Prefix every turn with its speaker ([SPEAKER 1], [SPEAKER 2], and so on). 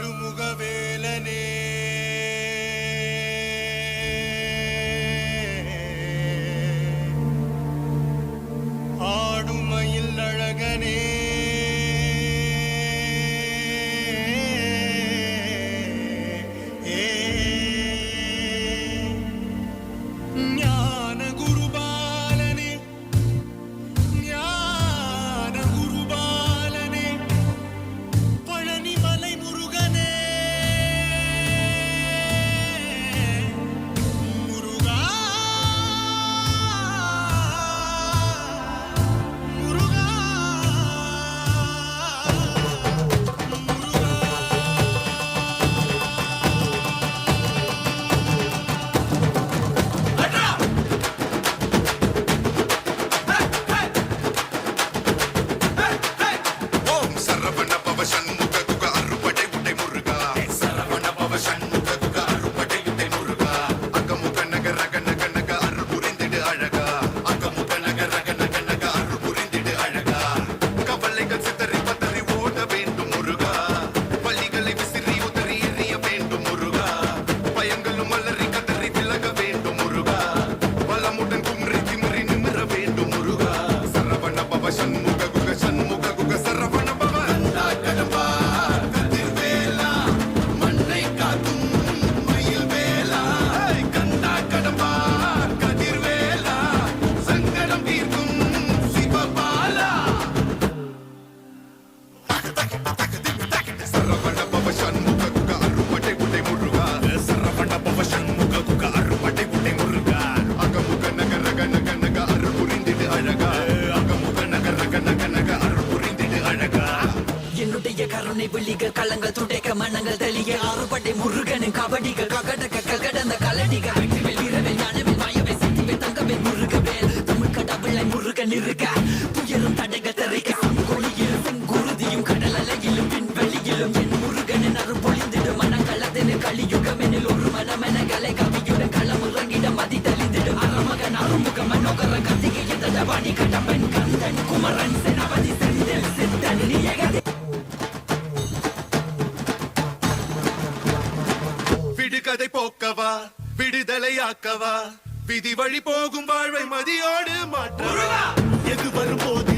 [SPEAKER 1] ஆறுமுகவேலனே ஆடும் மயில் அழகனே ஞான குருபாலனே ஞான குருபாலனே பழனிமலை முருகனே முருகா முருகா
[SPEAKER 2] ஓம் சரவண பவ சண்முக குக அறுபடை உடை முருகா சரவண பவ சண்முக குக அறுபடை உடை முருகா அகமுக நக ரக நக நக அரு புரிந்திடு அழகா அகமுக நக ரக நக நக அரு புரிந்திடு அழகா கவலைகள் சிதறி பதறி ஓட வேண்டும் முருகா பள்ளிகளை விசிறி உதறி எறிய வேண்டும் முருகா பயங்களும் மலரி கதறி விலக வேண்டும் முருகா பலமுடன் கும்ரி திமிரி நிமிர வேண்டும் முருகா சரவண பவ சண்முக குக சண்முக குக சரவண பவ கடம்பா கதிர்வேலா மண்ணை காக்கும் மயில் வேலா கந்தா கடம்பா கதிர்வேலா சங்கடம் தீர்க்கும் சிவபாலா சரவண பவ சண்முக குக அறுபடை உடை முருகா சரவண பவ சண்முக குக அறுபடை உடை முருகா அகமுக நக ரக நக நக அரு புரிந்திடு அழகா அகமுக நக ரக நக நக அரு புரிந்திடு அழகா
[SPEAKER 3] என்னுடைய கருணை விழிக களங்கள் துடைக்க மனங்கள் தெளிய ஆறுபடை முருகனின் கபடிக ககடக ககடந்த கலடிக வெற்றிவேல் வீரவேல் ஞானவேல் மாயவேல் சித்திவேல் தங்கவேல் முருகவேல் தமிழ் கடவுளை முருகன் இருக்க துயரும் தடைக தெரிக்க கொடியில் செங்குருதியும் கடல் அலையிலும் விண்வெளியிலும் என் முருகனின் அருள் பொழிந்திடும் மனங்களத்தின் கலியுகமெனில் ஒரு மனமென கலை கவியுடன் களமுறங்கிட மதி தெளிந்திடும் அறமகன் அருமுக மனோகர கத்திகை தடவாணி கடம்பன் கந்தன் குமரன் செனபதி செந்தில் சித்தன் நியகதி
[SPEAKER 2] விடுகதை போக்கவா விடுதலையாக்கவா விதி வழி போகும் வாழ்வை மதியோடு மாற்றவா எது வரும்போது